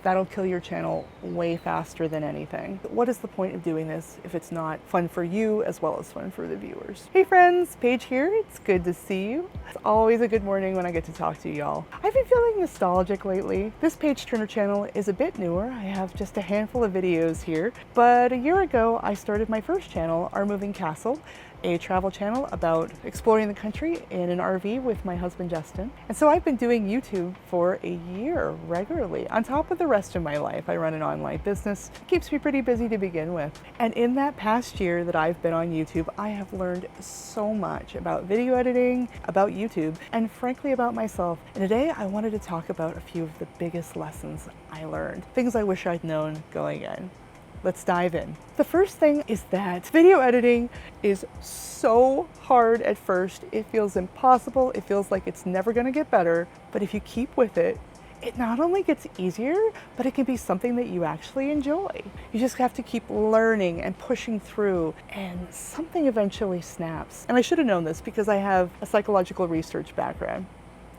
that'll kill your channel way faster than anything. What is the point of doing this if it's not fun for you as well as fun for the viewers? Hey friends, Paige here. It's good to see you. It's always a good morning when I get to talk to y'all. I've been feeling nostalgic lately. This Paige Turner channel is a bit newer. I have just a handful of videos here, but a year ago I started my first channel, Our Moving Castle, a travel channel about exploring the country in an RV with my husband Justin. And so I've been doing YouTube for a year regularly. On top of the rest of my life, I run an online business. It keeps me pretty busy to begin with. And in that past year that I've been on YouTube, I have learned so much about video editing, about YouTube, and frankly about myself. And today I wanted to talk about a few of the biggest lessons I learned, things I wish I'd known going in. Let's dive in. The first thing is that video editing is so hard at first. It feels impossible. It feels like it's never gonna get better. But if you keep with it, it not only gets easier, but it can be something that you actually enjoy. You just have to keep learning and pushing through, and something eventually snaps. And I should have known this because I have a psychological research background.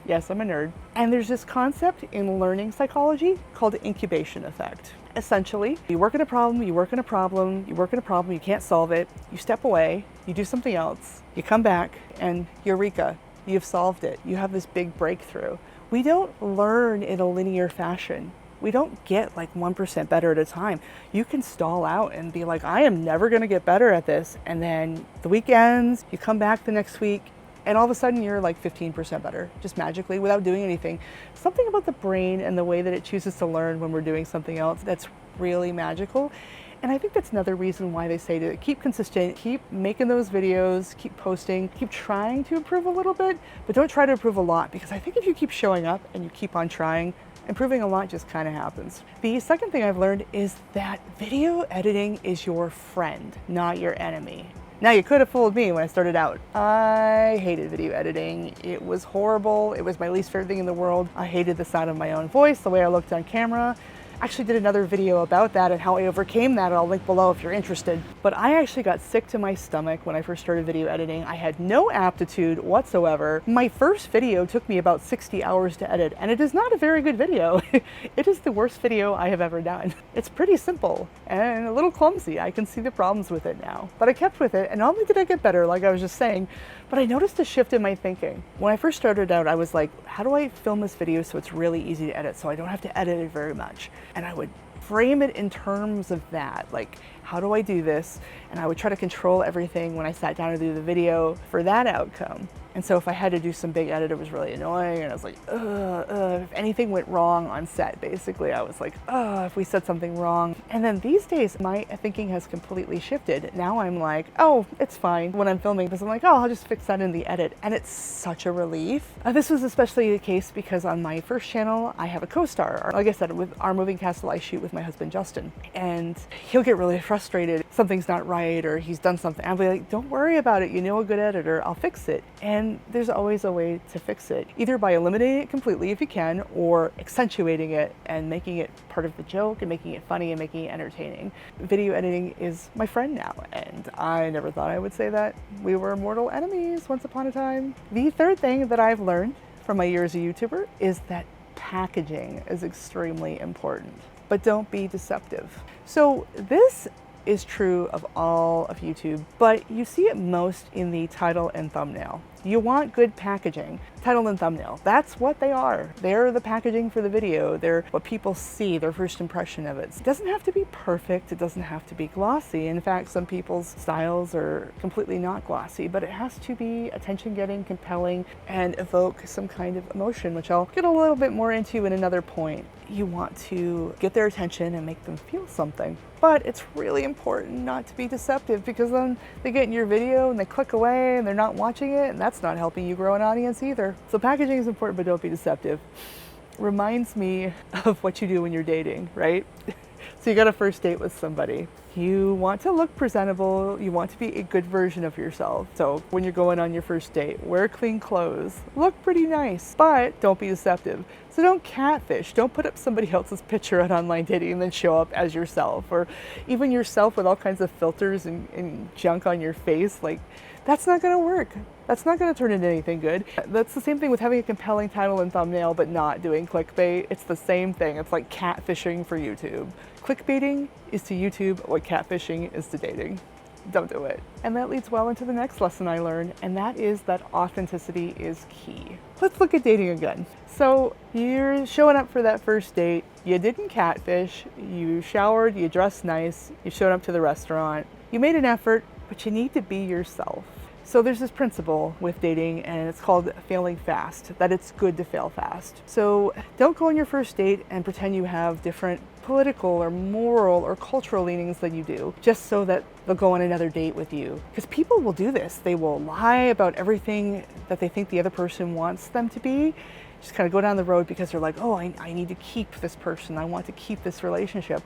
Yes, I'm a nerd. And there's this concept in learning psychology called the incubation effect. Essentially, you work on a problem, you work on a problem, you work on a problem, you can't solve it, you step away, you do something else, you come back, and eureka, you've solved it. You have this big breakthrough. We don't learn in a linear fashion. We don't get like 1% better at a time. You can stall out and be like, I am never gonna get better at this. And then the week ends, you come back the next week, and all of a sudden you're like 15% better, just magically, without doing anything. Something about the brain and the way that it chooses to learn when we're doing something else, that's really magical. And I think that's another reason why they say to keep consistent, keep making those videos, keep posting, keep trying to improve a little bit, but don't try to improve a lot, because I think if you keep showing up and you keep on trying, improving a lot just kind of happens. The second thing I've learned is that video editing is your friend, not your enemy. Now, you could have fooled me when I started out. I hated video editing. It was horrible. It was my least favorite thing in the world. I hated the sound of my own voice, the way I looked on camera. Actually did another video about that and how I overcame that. I'll link below if you're interested. But I actually got sick to my stomach when I first started video editing. I had no aptitude whatsoever. My first video took me about 60 hours to edit, and it is not a very good video. It is the worst video I have ever done. It's pretty simple and a little clumsy. I can see the problems with it now. But I kept with it, and not only did I get better, like I was just saying, but I noticed a shift in my thinking. When I first started out, I was like, how do I film this video so it's really easy to edit, so I don't have to edit it very much? And I would frame it in terms of that, like, how do I do this? And I would try to control everything when I sat down to do the video for that outcome. And so if I had to do some big edit, it was really annoying, and I was like, if anything went wrong on set, basically, I was like, if we said something wrong. And then these days, my thinking has completely shifted. Now I'm like, oh, it's fine when I'm filming, because I'm like, oh, I'll just fix that in the edit. And it's such a relief. This was especially the case because on my first channel, I have a co-star. Like I said, with Our Moving Castle, I shoot with my husband, Justin. And he'll get really frustrated. Something's not right, or he's done something. I'll be like, don't worry about it. You know a good editor. I'll fix it. And there's always a way to fix it, either by eliminating it completely if you can, or accentuating it and making it part of the joke and making it funny and making it entertaining. Video editing is my friend now, and I never thought I would say that. We were mortal enemies once upon a time. The third thing that I've learned from my year as a YouTuber is that packaging is extremely important, but don't be deceptive. So this is true of all of YouTube, but you see it most in the title and thumbnail. You want good packaging. Title and thumbnail, that's what they are. They're the packaging for the video. They're what people see, their first impression of it. It doesn't have to be perfect. It doesn't have to be glossy. In fact, some people's styles are completely not glossy, but it has to be attention-getting, compelling, and evoke some kind of emotion, which I'll get a little bit more into in another point. You want to get their attention and make them feel something. But it's really important not to be deceptive, because then they get in your video and they click away and they're not watching it, and that's not helping you grow an audience either. So packaging is important, but don't be deceptive. Reminds me of what you do when you're dating, right? So you got a first date with somebody. You want to look presentable. You want to be a good version of yourself. So when you're going on your first date, wear clean clothes, look pretty nice, but don't be deceptive. So don't catfish. Don't put up somebody else's picture on online dating and then show up as yourself, or even yourself with all kinds of filters and junk on your face. Like, that's not gonna work. That's not going to turn into anything good. That's the same thing with having a compelling title and thumbnail but not doing clickbait. It's the same thing. It's like catfishing for YouTube. Clickbaiting is to YouTube what catfishing is to dating. Don't do it. And that leads well into the next lesson I learned, and that is that authenticity is key. Let's look at dating again. So you're showing up for that first date, you didn't catfish, you showered, you dressed nice, you showed up to the restaurant, you made an effort, but you need to be yourself. So there's this principle with dating, and it's called failing fast, that it's good to fail fast. So don't go on your first date and pretend you have different political or moral or cultural leanings than you do, just so that they'll go on another date with you. Because people will do this. They will lie about everything that they think the other person wants them to be. Just kind of go down the road because they're like, oh, I need to keep this person. I want to keep this relationship.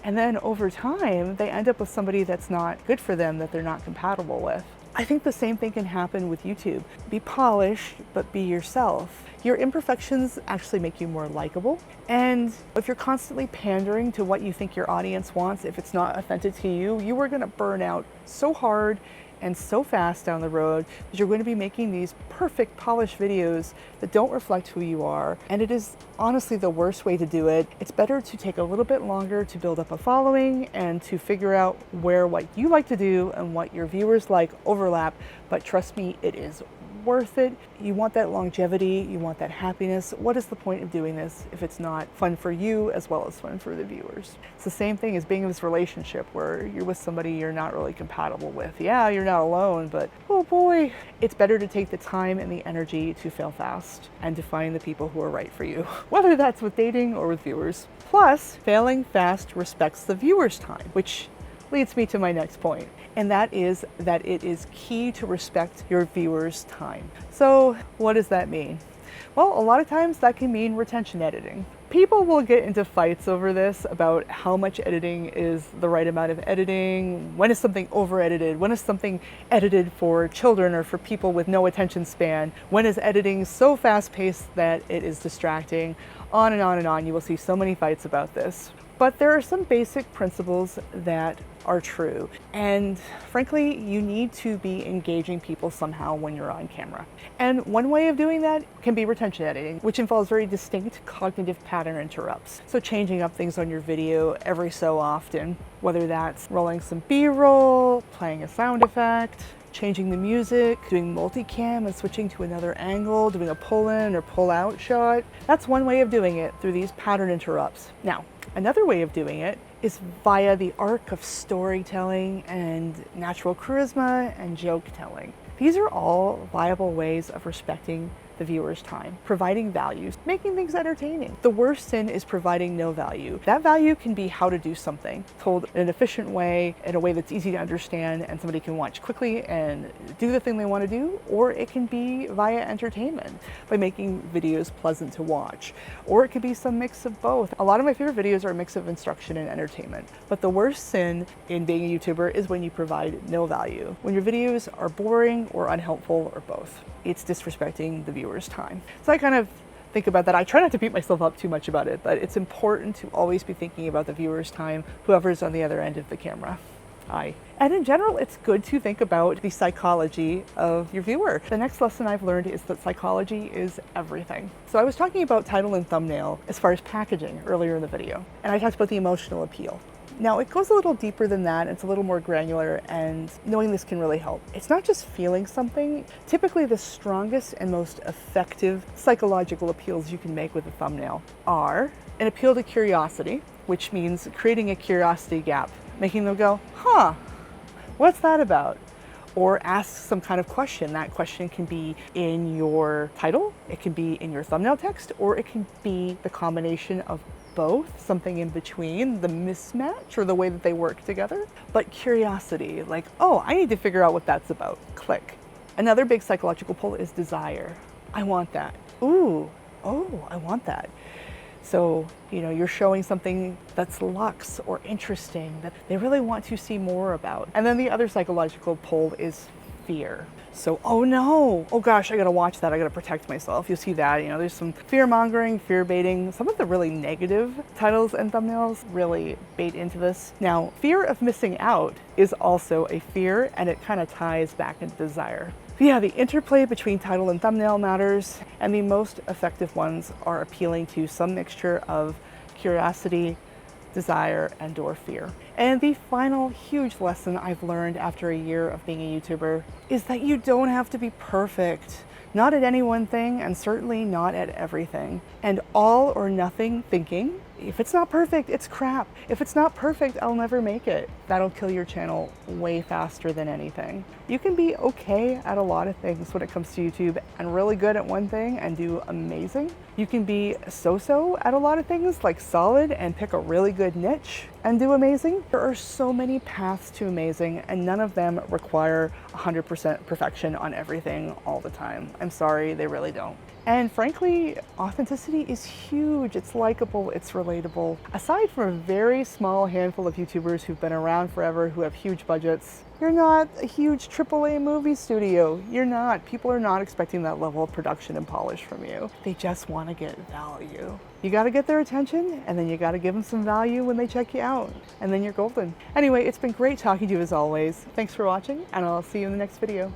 And then over time, they end up with somebody that's not good for them, that they're not compatible with. I think the same thing can happen with YouTube. Be polished, but be yourself. Your imperfections actually make you more likable. And if you're constantly pandering to what you think your audience wants, if it's not authentic to you, you are gonna burn out so hard and so fast down the road that you're going to be making these perfect polished videos that don't reflect who you are. And it is honestly the worst way to do it. It's better to take a little bit longer to build up a following and to figure out where what you like to do and what your viewers like overlap. But trust me, it is worth it. You want that longevity, you want that happiness. What is the point of doing this if it's not fun for you as well as fun for the viewers? It's the same thing as being in this relationship where you're with somebody you're not really compatible with. Yeah, you're not alone, but oh boy, it's better to take the time and the energy to fail fast and to find the people who are right for you, whether that's with dating or with viewers. Plus, failing fast respects the viewer's time, which leads me to my next point, and that is that it is key to respect your viewers' time. So what does that mean? Well, a lot of times that can mean retention editing. People will get into fights over this about how much editing is the right amount of editing, when is something over-edited, when is something edited for children or for people with no attention span, when is editing so fast-paced that it is distracting, on and on and on. You will see so many fights about this. But there are some basic principles that are true. And frankly, you need to be engaging people somehow when you're on camera. And one way of doing that can be retention editing, which involves very distinct cognitive pattern interrupts. So changing up things on your video every so often, whether that's rolling some B-roll, playing a sound effect, changing the music, doing multicam and switching to another angle, doing a pull-in or pull-out shot. That's one way of doing it, through these pattern interrupts. Now, another way of doing it is via the arc of storytelling and natural charisma and joke telling. These are all viable ways of respecting the viewer's time, providing value, making things entertaining. The worst sin is providing no value. That value can be how to do something, told in an efficient way, in a way that's easy to understand and somebody can watch quickly and do the thing they want to do, or it can be via entertainment by making videos pleasant to watch, or it could be some mix of both. A lot of my favorite videos are a mix of instruction and entertainment, but the worst sin in being a YouTuber is when you provide no value, when your videos are boring or unhelpful or both. It's disrespecting the viewer's time. So I kind of think about that. I try not to beat myself up too much about it, but it's important to always be thinking about the viewer's time, whoever's on the other end of the camera. And in general, it's good to think about the psychology of your viewer. The next lesson I've learned is that psychology is everything. So I was talking about title and thumbnail as far as packaging earlier in the video, and I talked about the emotional appeal. Now, it goes a little deeper than that. It's a little more granular, and knowing this can really help. It's not just feeling something. Typically, the strongest and most effective psychological appeals you can make with a thumbnail are an appeal to curiosity, which means creating a curiosity gap, making them go, huh, what's that about? Or ask some kind of question. That question can be in your title, it can be in your thumbnail text, or it can be the combination of both, something in between, the mismatch or the way that they work together. But curiosity, like, oh, I need to figure out what that's about. Click. Another big psychological pull is desire. I want that. Ooh, oh, I want that. So, you're showing something that's luxe or interesting that they really want to see more about. And then the other psychological pull is fear. So, oh no, oh gosh, I gotta watch that, I gotta protect myself. You'll see that, there's some fear mongering, fear baiting. Some of the really negative titles and thumbnails really bait into this. Now, fear of missing out is also a fear, and it kind of ties back into desire. But yeah, the interplay between title and thumbnail matters, and the most effective ones are appealing to some mixture of curiosity, desire, and or fear. And the final huge lesson I've learned after a year of being a YouTuber is that you don't have to be perfect. Not at any one thing, and certainly not at everything. And all or nothing thinking, if it's not perfect, it's crap. If it's not perfect, I'll never make it. That'll kill your channel way faster than anything. You can be okay at a lot of things when it comes to YouTube and really good at one thing and do amazing. You can be so-so at a lot of things, like solid, and pick a really good niche and do amazing. There are so many paths to amazing, and none of them require 100% perfection on everything all the time. I'm sorry, they really don't. And frankly, authenticity is huge. It's likable, it's relatable. Aside from a very small handful of YouTubers who've been around forever, who have huge budgets, you're not a huge AAA movie studio. You're not. People are not expecting that level of production and polish from you. They just want to get value. You got to get their attention, and then you got to give them some value when they check you out, and then you're golden. Anyway, it's been great talking to you as always. Thanks for watching, and I'll see you in the next video.